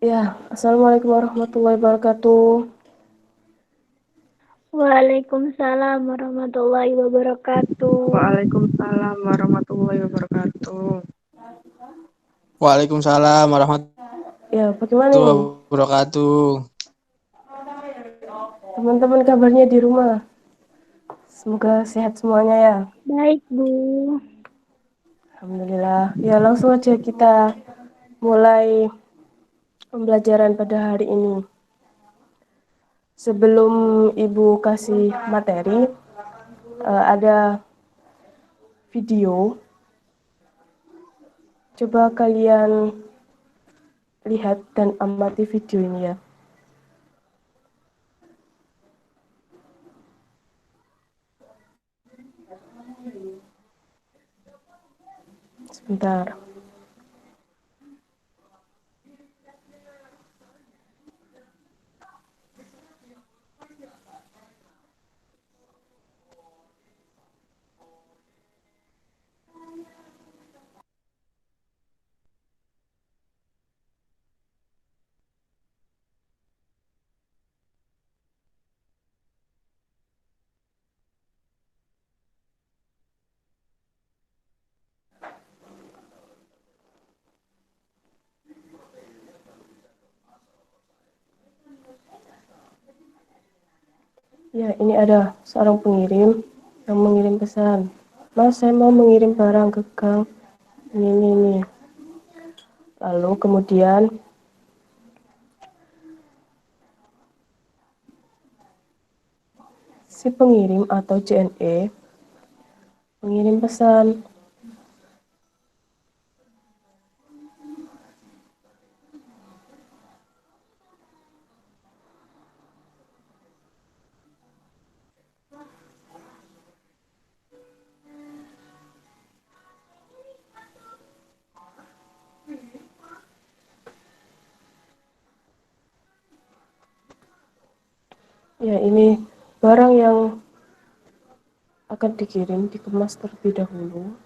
Ya, Assalamualaikum warahmatullahi wabarakatuh. Waalaikumsalam warahmatullahi wabarakatuh. Waalaikumsalam warahmatullahi wabarakatuh. Waalaikumsalam warahmatullahi Ya, bagaimana ini? wabarakatuh. Teman-teman kabarnya di rumah? Semoga sehat semuanya ya. Baik, Bu. Alhamdulillah. Ya, langsung aja kita mulai pembelajaran pada hari ini. Sebelum Ibu kasih materi, ada video. Coba kalian lihat dan amati video ini ya. Sebentar. Ya, ini ada seorang pengirim yang mengirim pesan. Mas, saya mau mengirim barang ke Gang. Ini. Lalu kemudian si pengirim atau JNE mengirim pesan. Ya, ini barang yang akan dikirim dikemas terlebih dahulu.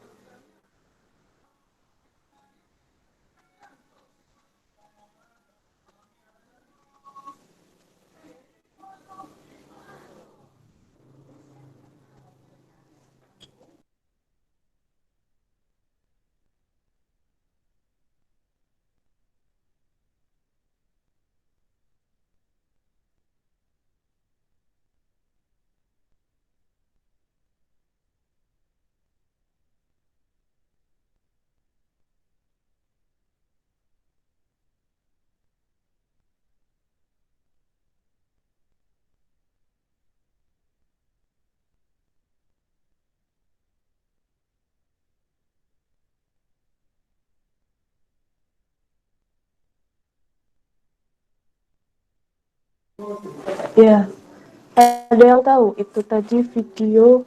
Ya, ada yang tahu itu tadi video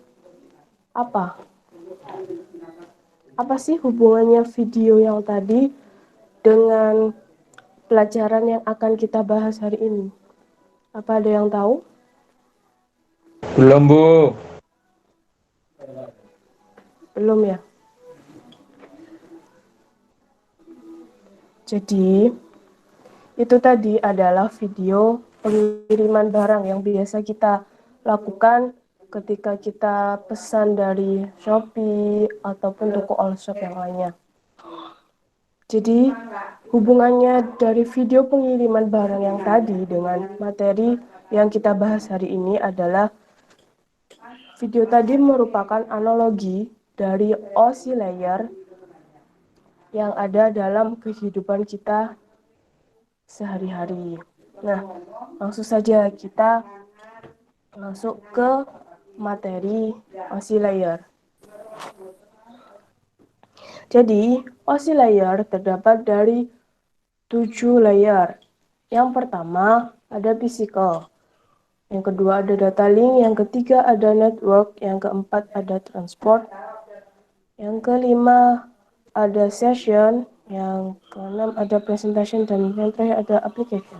apa? Apa sih hubungannya video yang tadi dengan pelajaran yang akan kita bahas hari ini? Apa ada yang tahu? Belum, Bu. Belum ya? Jadi, itu tadi adalah video pengiriman barang yang biasa kita lakukan ketika kita pesan dari Shopee ataupun toko all shop yang lainnya. Jadi, hubungannya dari video pengiriman barang yang tadi dengan materi yang kita bahas hari ini adalah video tadi merupakan analogi dari OSI layer yang ada dalam kehidupan kita sehari-hari. Nah, langsung saja kita masuk ke materi OSI layer. Jadi, OSI layer terdapat dari 7 layer. Yang pertama ada physical, yang kedua ada data link, yang ketiga ada network, yang keempat ada transport, yang kelima ada session, yang keenam ada presentation, dan yang terakhir ada application.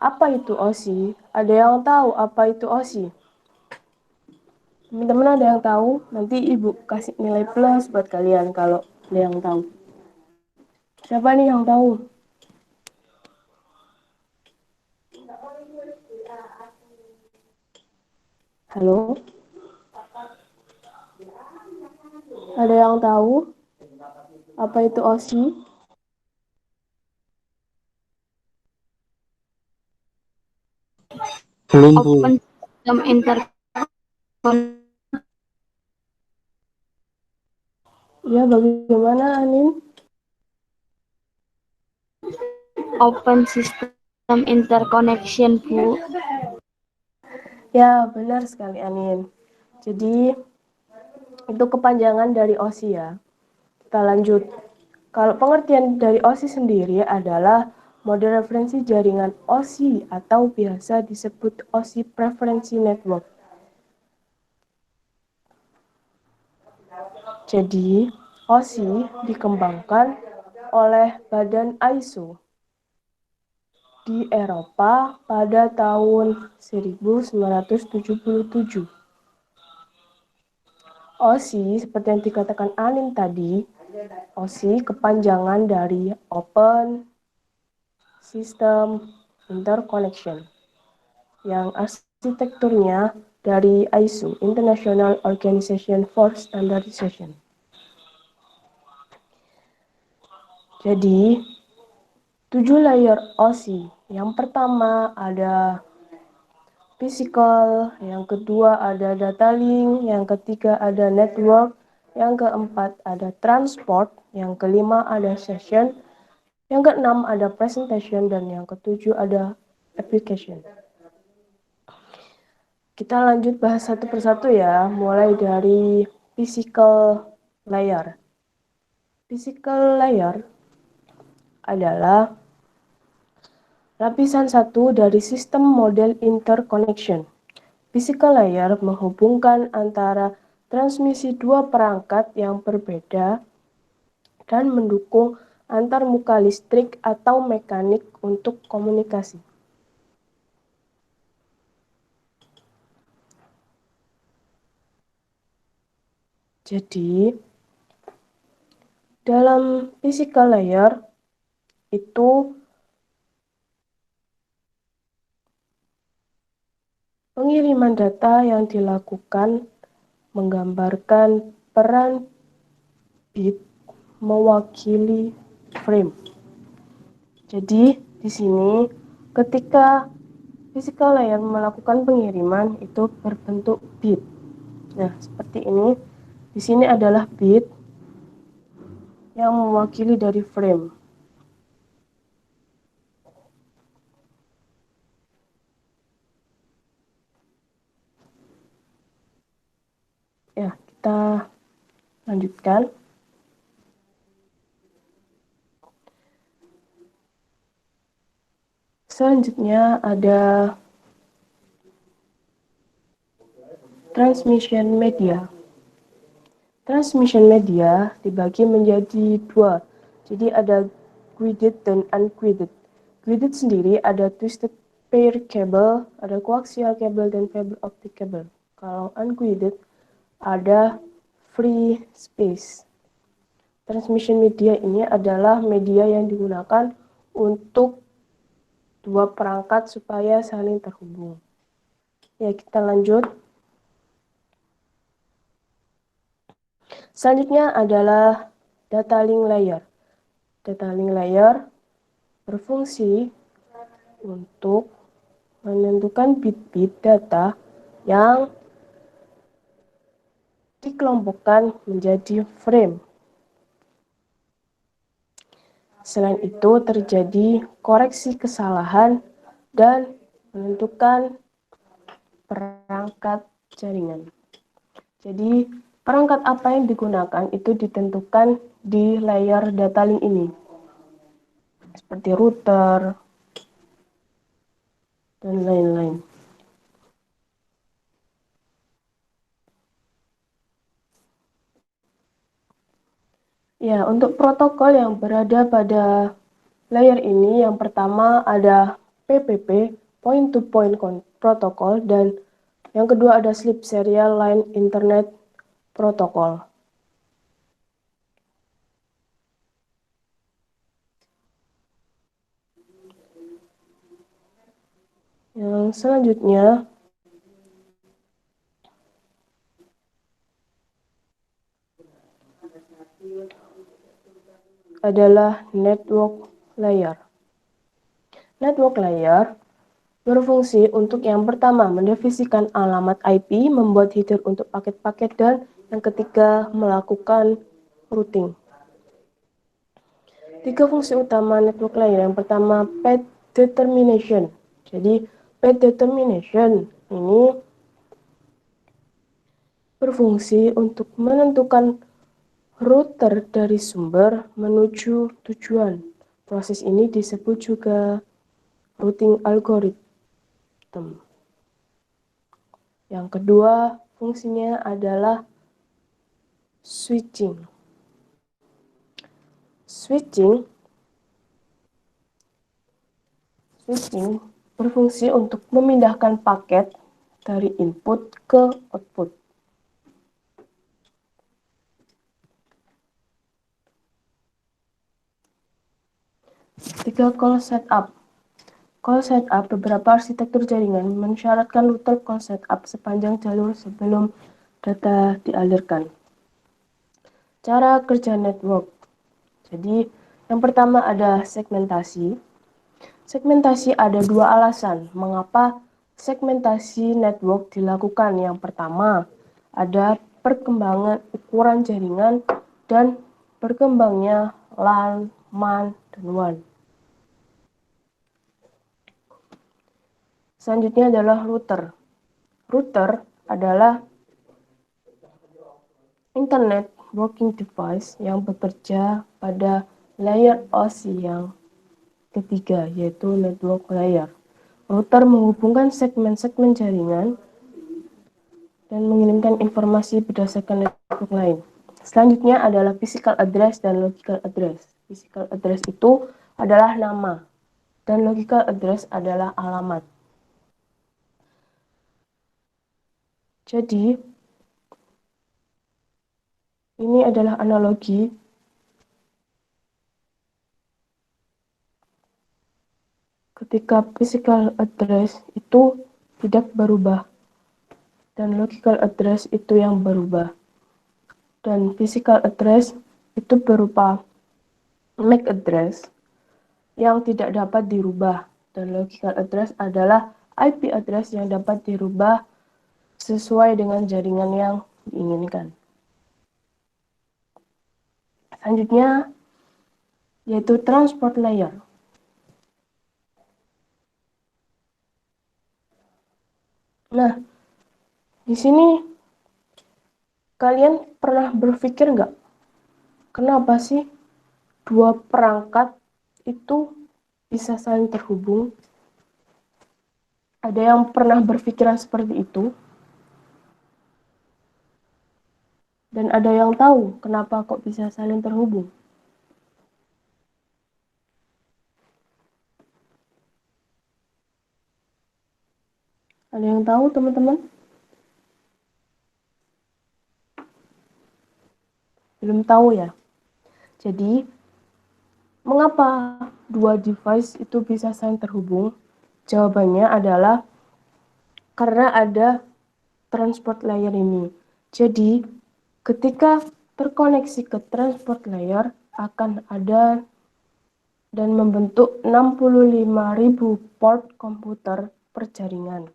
Apa itu OSI? Ada yang tahu apa itu OSI? Teman-teman ada yang tahu? Nanti ibu kasih nilai plus buat kalian kalau ada yang tahu. Siapa nih yang tahu? Halo? Ada yang tahu apa itu OSI? Belum, Bu. Open System Ya, bagaimana Anin? Open System Interconnection, Bu. Ya, benar sekali Anin. Jadi, itu kepanjangan dari OSI ya. Kita lanjut. Kalau pengertian dari OSI sendiri adalah model referensi jaringan OSI atau biasa disebut OSI Preference Network. Jadi, OSI dikembangkan oleh Badan ISO di Eropa pada tahun 1977. OSI, seperti yang dikatakan Anin tadi, OSI kepanjangan dari Open System Interconnection, yang arsitekturnya dari ISO, International Organization for Standardization. Jadi, 7 layer OSI. Yang pertama ada physical, yang kedua ada data link, yang ketiga ada network, yang keempat ada transport, yang kelima ada session, yang keenam ada presentation, dan yang ketujuh ada application. Kita lanjut bahas satu persatu ya, mulai dari physical layer. Physical layer adalah lapisan satu dari sistem model interconnection. Physical layer menghubungkan antara transmisi dua perangkat yang berbeda dan mendukung antar muka listrik atau mekanik untuk komunikasi. Jadi, dalam physical layer itu pengiriman data yang dilakukan menggambarkan peran bit mewakili frame. Jadi, di sini ketika physical layer melakukan pengiriman itu berbentuk bit. Nah, seperti ini. Di sini adalah bit yang mewakili dari frame. Ya, kita lanjutkan. Selanjutnya ada transmission media. Transmission media dibagi menjadi dua. Jadi ada guided dan unguided. Guided sendiri ada twisted pair cable, ada coaxial cable, dan fiber optic cable. Kalau unguided ada free space. Transmission media ini adalah media yang digunakan untuk dua perangkat supaya saling terhubung. Ya, kita lanjut. Selanjutnya adalah data link layer. Data link layer berfungsi untuk menentukan bit-bit data yang dikelompokkan menjadi frame. Selain itu terjadi koreksi kesalahan dan menentukan perangkat jaringan. Jadi perangkat apa yang digunakan itu ditentukan di layer data link ini. Seperti router dan lain-lain. Ya, untuk protokol yang berada pada layer ini, yang pertama ada PPP, Point to Point Protocol, dan yang kedua ada Sleep Serial Line Internet Protocol. Yang selanjutnya adalah network layer. Network layer berfungsi untuk yang pertama mendefinisikan alamat IP, membuat header untuk paket-paket, dan yang ketiga melakukan routing. 3 fungsi utama network layer. Yang pertama path determination. Jadi path determination ini berfungsi untuk menentukan router dari sumber menuju tujuan. Proses ini disebut juga routing algorithm. Yang kedua fungsinya adalah switching. Switching berfungsi untuk memindahkan paket dari input ke output. Tiga call setup. Call setup beberapa arsitektur jaringan mensyaratkan router call setup sepanjang jalur sebelum data dialirkan. Cara kerja network. Jadi, yang pertama ada segmentasi. Segmentasi ada 2 alasan mengapa segmentasi network dilakukan. Yang pertama, ada perkembangan ukuran jaringan dan berkembangnya LAN, MAN, dan WAN. Selanjutnya adalah router. Router adalah Internet Working Device yang bekerja pada layer OSI yang ketiga, yaitu network layer. Router menghubungkan segmen-segmen jaringan dan mengirimkan informasi berdasarkan network lain. Selanjutnya adalah physical address dan logical address. Physical address itu adalah nama dan logical address adalah alamat. Jadi, ini adalah analogi ketika physical address itu tidak berubah dan logical address itu yang berubah. Dan physical address itu berupa MAC address yang tidak dapat dirubah, dan logical address adalah IP address yang dapat dirubah sesuai dengan jaringan yang diinginkan. Selanjutnya yaitu transport layer. Nah, di sini kalian pernah berpikir nggak, kenapa sih dua perangkat itu bisa saling terhubung? Ada yang pernah berpikiran seperti itu? Dan ada yang tahu kenapa kok bisa saling terhubung? Ada yang tahu, teman-teman? Belum tahu ya? Jadi, mengapa dua device itu bisa saling terhubung? Jawabannya adalah karena ada transport layer ini. Jadi, ketika terkoneksi ke transport layer, akan ada dan membentuk 65.000 port komputer per jaringan.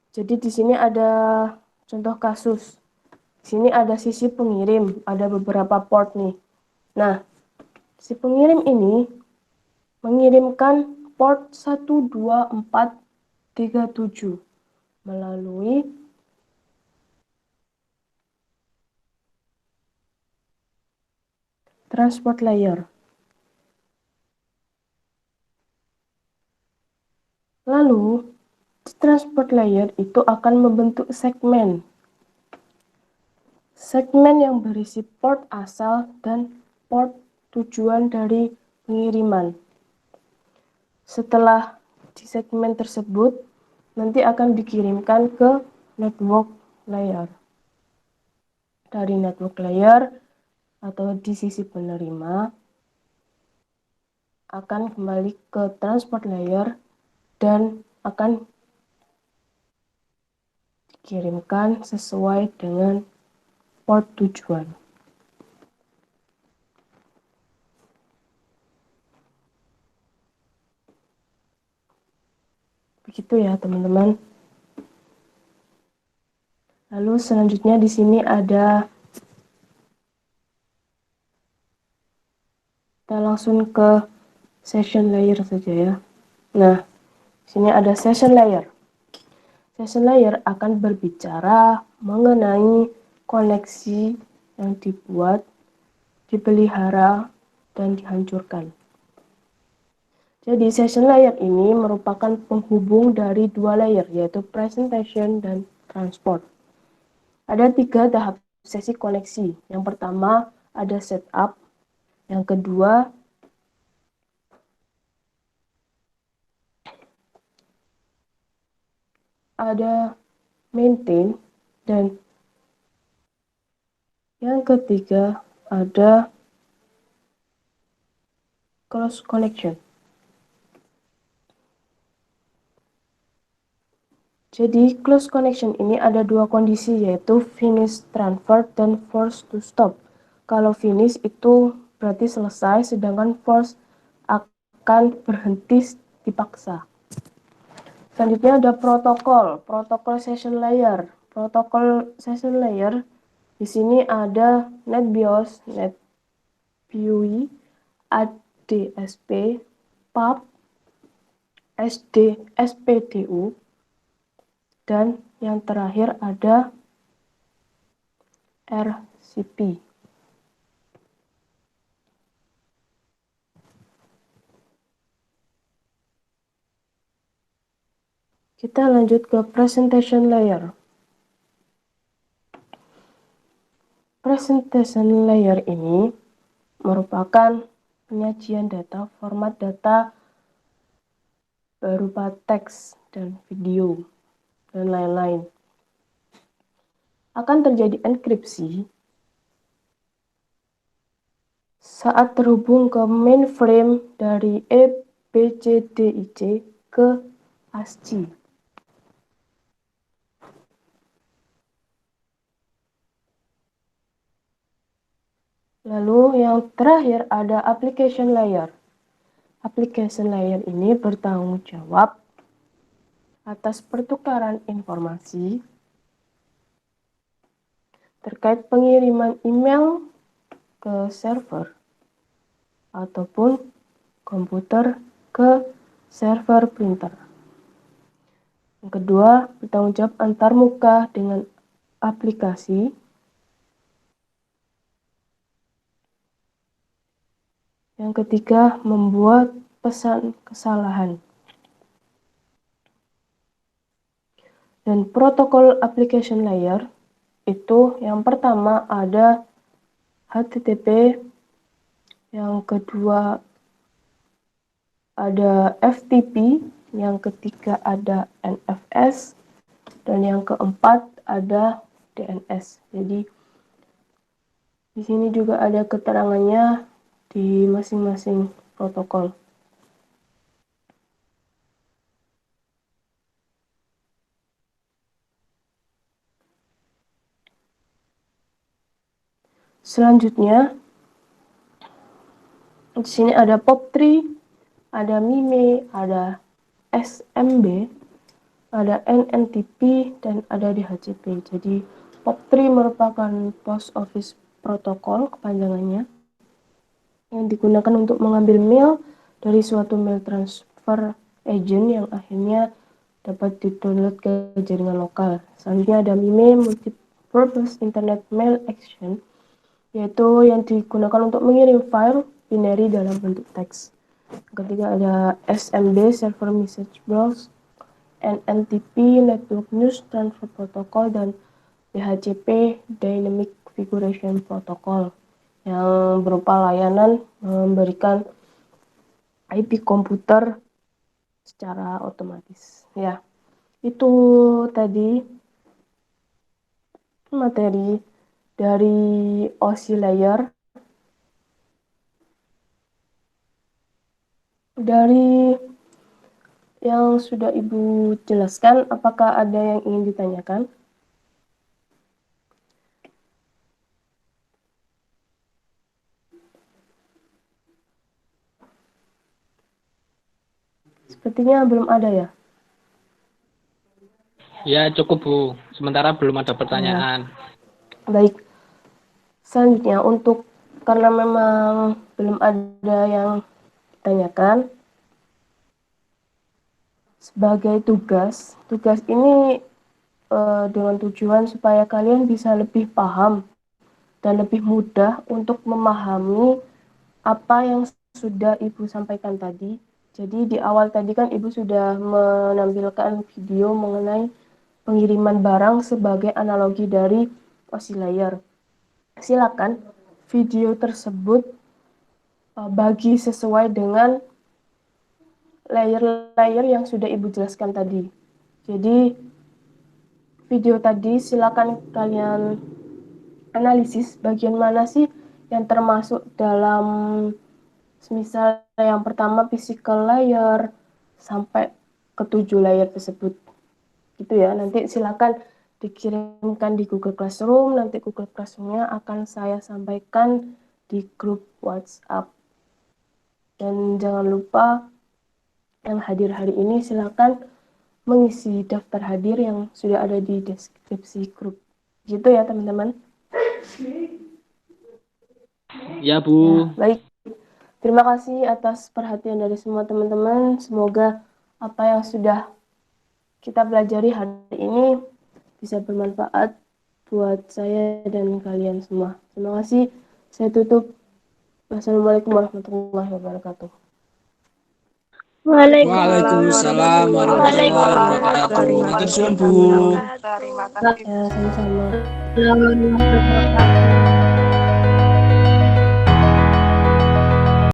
Jadi di sini ada contoh kasus. Di sini ada sisi pengirim, ada beberapa port nih. Nah, si pengirim ini mengirimkan port 12437 melalui transport layer. Lalu, transport layer itu akan membentuk segmen. Segmen yang berisi port asal dan port tujuan dari pengiriman. Setelah di segmen tersebut, nanti akan dikirimkan ke network layer. Dari network layer atau di sisi penerima akan kembali ke transport layer dan akan dikirimkan sesuai dengan transport tujuan. Begitu ya, teman-teman. Lalu selanjutnya di sini ada, kita langsung ke session layer saja ya. Nah, di sini ada session layer. Session layer akan berbicara mengenai koneksi yang dibuat, dipelihara, dan dihancurkan. Jadi session layer ini merupakan penghubung dari dua layer, yaitu presentation dan transport. Ada 3 tahap sesi koneksi. Yang pertama ada setup, yang kedua ada maintain, dan yang ketiga ada close connection. Jadi close connection ini ada 2 kondisi, yaitu finish transfer dan force to stop. Kalau finish itu berarti selesai, sedangkan force akan berhenti dipaksa. Selanjutnya ada protokol session layer. Protokol session layer di sini ada NetBIOS, NetBIOS, ADSP, PUB, SPDU, dan yang terakhir ada RCP. Kita lanjut ke presentation layer. Presentation layer ini merupakan penyajian data, format data berupa teks dan video dan lain-lain. Akan terjadi enkripsi saat terhubung ke mainframe dari EBCDIC ke ASCII. Lalu yang terakhir ada application layer. Application layer ini bertanggung jawab atas pertukaran informasi terkait pengiriman email ke server ataupun komputer ke server printer. Yang kedua, bertanggung jawab antarmuka dengan aplikasi. Yang ketiga, membuat pesan kesalahan. Dan protokol application layer itu yang pertama ada HTTP, yang kedua ada FTP, yang ketiga ada NFS, dan yang keempat ada DNS. Jadi di sini juga ada keterangannya di masing-masing protokol. Selanjutnya, di sini ada POP3, ada MIME, ada SMB, ada NNTP, dan ada DHCP. Jadi POP3 merupakan Post Office Protocol kepanjangannya, yang digunakan untuk mengambil mail dari suatu mail transfer agent yang akhirnya dapat di-download ke jaringan lokal. Selanjutnya ada MIME, Multipurpose Internet Mail Action, yaitu yang digunakan untuk mengirim file binary dalam bentuk teks. Ketiga ada SMB, Server Message Bus, NNTP, Network News Transfer Protocol, dan DHCP, Dynamic Configuration Protocol, yang berupa layanan memberikan IP komputer secara otomatis. Ya, itu tadi materi dari OSI layer. Dari yang sudah Ibu jelaskan, apakah ada yang ingin ditanyakan? Sepertinya belum ada ya. Ya cukup Bu. Sementara belum ada pertanyaan. Baik. Selanjutnya karena memang belum ada yang ditanyakan, sebagai tugas ini dengan tujuan supaya kalian bisa lebih paham dan lebih mudah untuk memahami apa yang sudah Ibu sampaikan tadi. Jadi di awal tadi kan Ibu sudah menampilkan video mengenai pengiriman barang sebagai analogi dari OSI layer. Silakan video tersebut bagi sesuai dengan layer-layer yang sudah Ibu jelaskan tadi. Jadi video tadi silakan kalian analisis bagian mana sih yang termasuk dalam, misal yang pertama physical layer sampai ke 7 layer tersebut. Gitu ya. Nanti silakan dikirimkan di Google Classroom, nanti Google Classroom-nya akan saya sampaikan di grup WhatsApp. Dan jangan lupa yang hadir hari ini silakan mengisi daftar hadir yang sudah ada di deskripsi grup. Gitu ya teman-teman. Ya Bu. Baik, terima kasih atas perhatian dari semua teman-teman. Semoga apa yang sudah kita pelajari hari ini bisa bermanfaat buat saya dan kalian semua. Terima kasih. Saya tutup. Wassalamualaikum warahmatullahi wabarakatuh. Waalaikumsalam warahmatullahi wabarakatuh. Matur suwun Bu. Ya, sama-sama. Warahmatullahi wabarakatuh.